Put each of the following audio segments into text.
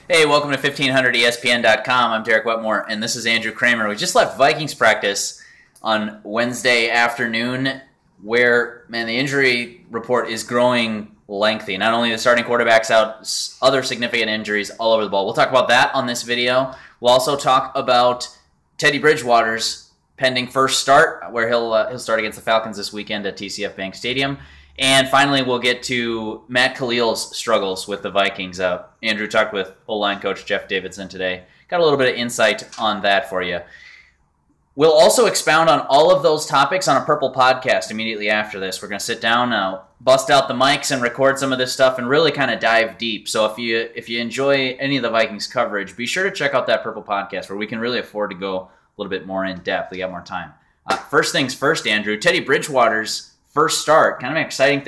Hey, welcome to 1500ESPN.com. I'm Derek Wetmore, and this is Andrew Kramer. We just left Vikings practice on Wednesday afternoon where, man, the injury report is growing lengthy. Not only the starting quarterbacks out, other significant injuries all over the ball. We'll talk about that on this video. We'll also talk about Teddy Bridgewater's pending first start, where he'll start against the Falcons this weekend at TCF Bank Stadium. And finally, we'll get to Matt Kalil's struggles with the Vikings. Andrew talked with O-line coach Jeff Davidson today. Got a little bit of insight on that for you. We'll also expound on all of those topics on a Purple podcast immediately after this. We're going to sit down, bust out the mics, and record some of this stuff and really kind of dive deep. So if you enjoy any of the Vikings coverage, be sure to check out that Purple podcast where we can really afford to go a little bit more in depth. We got more time. First things first, Andrew. Teddy Bridgewater's first start, kind of an exciting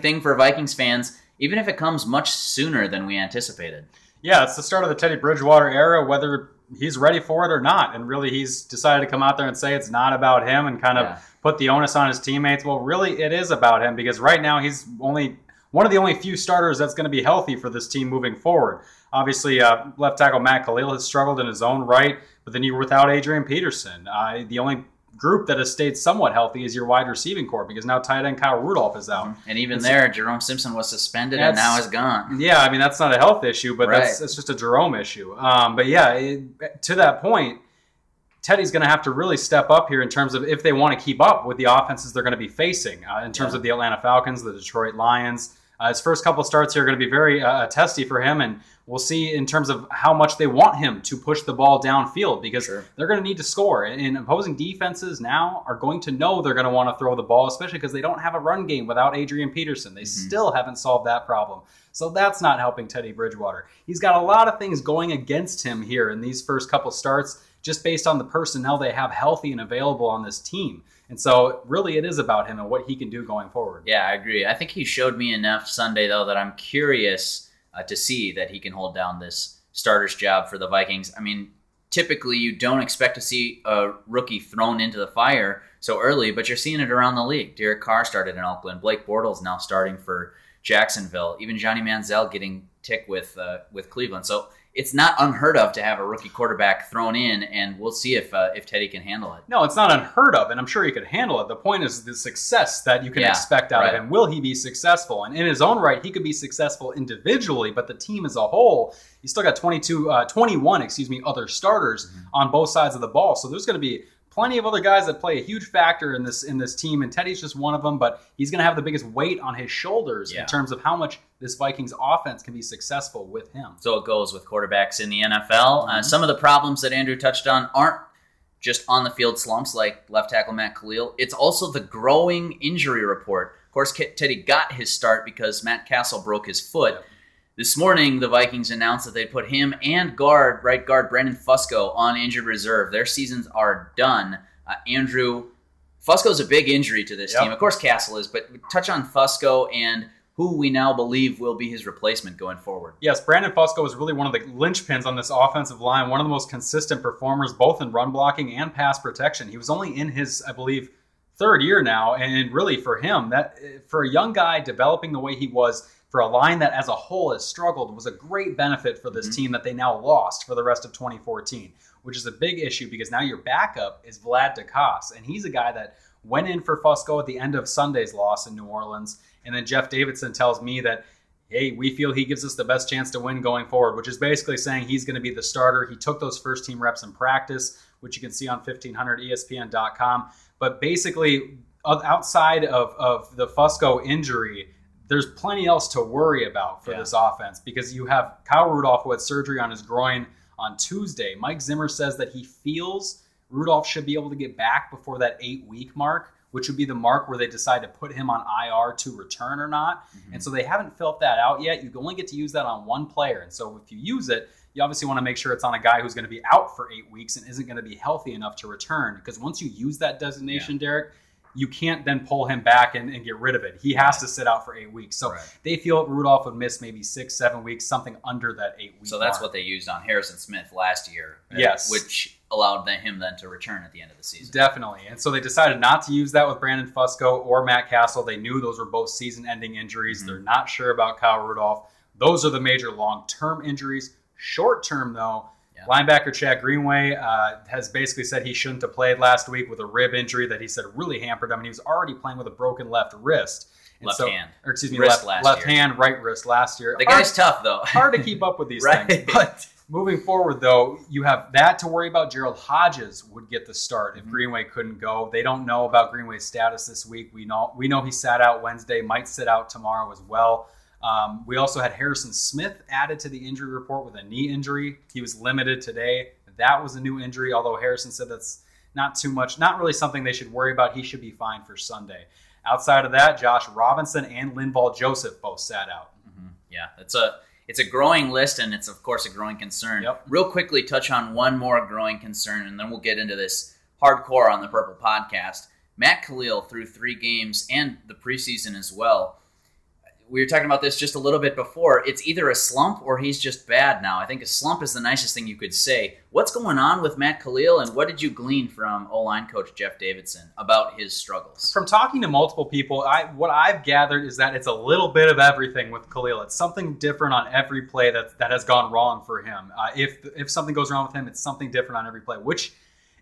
thing for Vikings fans, even if it comes much sooner than we anticipated. Yeah, it's the start of the Teddy Bridgewater era, whether he's ready for it or not. And really, he's decided to come out there and say it's not about him and kind of put the onus on his teammates. Well, really, it is about him because right now he's one of the only few starters that's going to be healthy for this team moving forward. Obviously, left tackle Matt Kalil has struggled in his own right, but then you're without Adrian Peterson. The only group that has stayed somewhat healthy is your wide receiving core because now tight end Kyle Rudolph is out. And even there, Jerome Simpson was suspended and now is gone. Yeah, I mean, that's not a health issue, but that's just a Jerome issue. But yeah, to that point, Teddy's going to have to really step up here in terms of if they want to keep up with the offenses they're going to be facing in terms of the Atlanta Falcons, the Detroit Lions. His first couple of starts here are going to be very testy for him, and we'll see in terms of how much they want him to push the ball downfield because they're going to need to score. And opposing defenses now are going to know they're going to want to throw the ball, especially because they don't have a run game without Adrian Peterson. They still haven't solved that problem. So that's not helping Teddy Bridgewater. He's got a lot of things going against him here in these first couple starts just based on the personnel they have healthy and available on this team. And so really it is about him and what he can do going forward. Yeah, I agree. I think he showed me enough Sunday, though, that I'm curious to see that he can hold down this starter's job for the Vikings. I mean, typically you don't expect to see a rookie thrown into the fire so early, but you're seeing it around the league. Derek Carr started in Oakland. Blake Bortles now starting for Jacksonville. Even Johnny Manziel getting ticked with Cleveland. So it's not unheard of to have a rookie quarterback thrown in, and we'll see if Teddy can handle it. No, it's not unheard of, and I'm sure he could handle it. The point is the success that you can expect out of him. Will he be successful? And in his own right, he could be successful individually, but the team as a whole, he's still got 21 other starters on both sides of the ball. So there's going to be plenty of other guys that play a huge factor in this team, and Teddy's just one of them, but he's going to have the biggest weight on his shoulders in terms of how much this Vikings offense can be successful with him. So it goes with quarterbacks in the NFL. Some of the problems that Andrew touched on aren't just on-the-field slumps like left tackle Matt Kalil. It's also the growing injury report. Of course, Teddy got his start because Matt Castle broke his foot. This morning, the Vikings announced that they put him and right guard Brandon Fusco on injured reserve. Their seasons are done. Andrew, Fusco's a big injury to this team. Of course, Castle is, but touch on Fusco and who we now believe will be his replacement going forward. Yes, Brandon Fusco is really one of the linchpins on this offensive line, one of the most consistent performers both in run blocking and pass protection. He was only in his, I believe, third year now, and really for him, that for a young guy developing the way he was, for a line that as a whole has struggled, was a great benefit for this team that they now lost for the rest of 2014, which is a big issue because now your backup is Vlad Ducasse, and he's a guy that went in for Fusco at the end of Sunday's loss in New Orleans, and then Jeff Davidson tells me that, hey, we feel he gives us the best chance to win going forward, which is basically saying he's going to be the starter. He took those first-team reps in practice, which you can see on 1500ESPN.com, but basically outside of the Fusco injury, there's plenty else to worry about for this offense because you have Kyle Rudolph, who had surgery on his groin on Tuesday. Mike Zimmer says that he feels Rudolph should be able to get back before that 8-week mark, which would be the mark where they decide to put him on IR to return or not. And so they haven't filled that out yet. You can only get to use that on one player. And so if you use it, you obviously want to make sure it's on a guy who's going to be out for 8 weeks and isn't going to be healthy enough to return. Because once you use that designation, Derek, you can't then pull him back and get rid of it. He has to sit out for 8 weeks. So they feel Rudolph would miss maybe 6-7 weeks, something under that 8 week. So that's what they used on Harrison Smith last year. Yes. Which allowed him then to return at the end of the season. Definitely. And so they decided not to use that with Brandon Fusco or Matt Castle. They knew those were both season-ending injuries. They're not sure about Kyle Rudolph. Those are the major long-term injuries. Short-term, though, Yeah. linebacker Chad Greenway has basically said he shouldn't have played last week with a rib injury that he said really hampered him. And he was already playing with a broken left wrist. And Left hand. Or excuse me, Wrist left hand, right wrist last year. The guy's tough, though. Hard to keep up with these Right. things. But moving forward, though, you have that to worry about. Gerald Hodges would get the start if Greenway couldn't go. They don't know about Greenway's status this week. We know he sat out Wednesday, might sit out tomorrow as well. We also had Harrison Smith added to the injury report with a knee injury. He was limited today. That was a new injury, although Harrison said that's not too much, not really something they should worry about. He should be fine for Sunday. Outside of that, Josh Robinson and Linval Joseph both sat out. Mm-hmm. Yeah, it's a growing list, and it's, of course, a growing concern. Yep. Real quickly, touch on one more growing concern, and then we'll get into this hardcore on the Purple Podcast. Matt Kalil through 3 games and the preseason as well. We were talking about this just a little bit before. It's either a slump or he's just bad now. I think a slump is the nicest thing you could say. What's going on with Matt Kalil, and what did you glean from O-line coach Jeff Davidson about his struggles? From talking to multiple people, what I've gathered is that it's a little bit of everything with Kalil. It's something different on every play that has gone wrong for him. If something goes wrong with him, it's something different on every play, which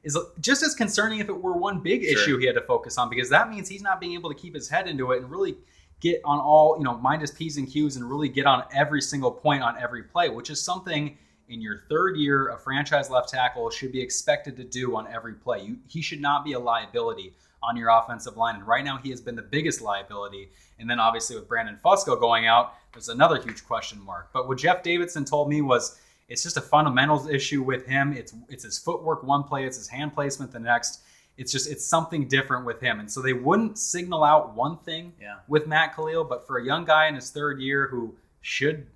is just as concerning if it were one big issue he had to focus on, because that means he's not being able to keep his head into it and really get on all, mind his P's and Q's and really get on every single point on every play, which is something in your 3rd year a franchise left tackle should be expected to do on every play. He should not be a liability on your offensive line. And right now he has been the biggest liability. And then obviously with Brandon Fusco going out, there's another huge question mark. But what Jeff Davidson told me was it's just a fundamentals issue with him. It's his footwork one play, it's his hand placement the next. It's something different with him. And so they wouldn't signal out one thing with Matt Kalil, but for a young guy in his 3rd year who should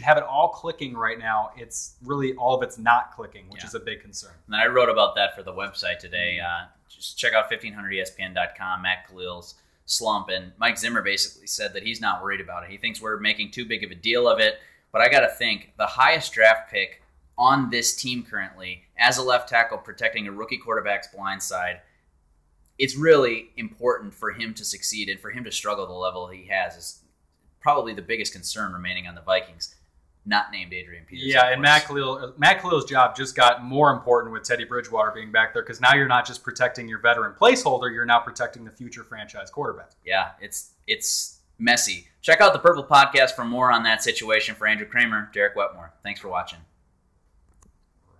have it all clicking right now, it's really all of it's not clicking, which is a big concern. And I wrote about that for the website today. Just check out 1500ESPN.com, Matt Kalil's slump. And Mike Zimmer basically said that he's not worried about it. He thinks we're making too big of a deal of it. But I got to think, the highest draft pick on this team currently, as a left tackle protecting a rookie quarterback's blind side, it's really important for him to succeed, and for him to struggle the level he has is probably the biggest concern remaining on the Vikings, not named Adrian Peterson. Yeah, and Matt Kalil's job just got more important with Teddy Bridgewater being back there, because now you're not just protecting your veteran placeholder, you're now protecting the future franchise quarterback. Yeah, it's messy. Check out the Purple Podcast for more on that situation. For Andrew Kramer, Derek Wetmore. Thanks for watching.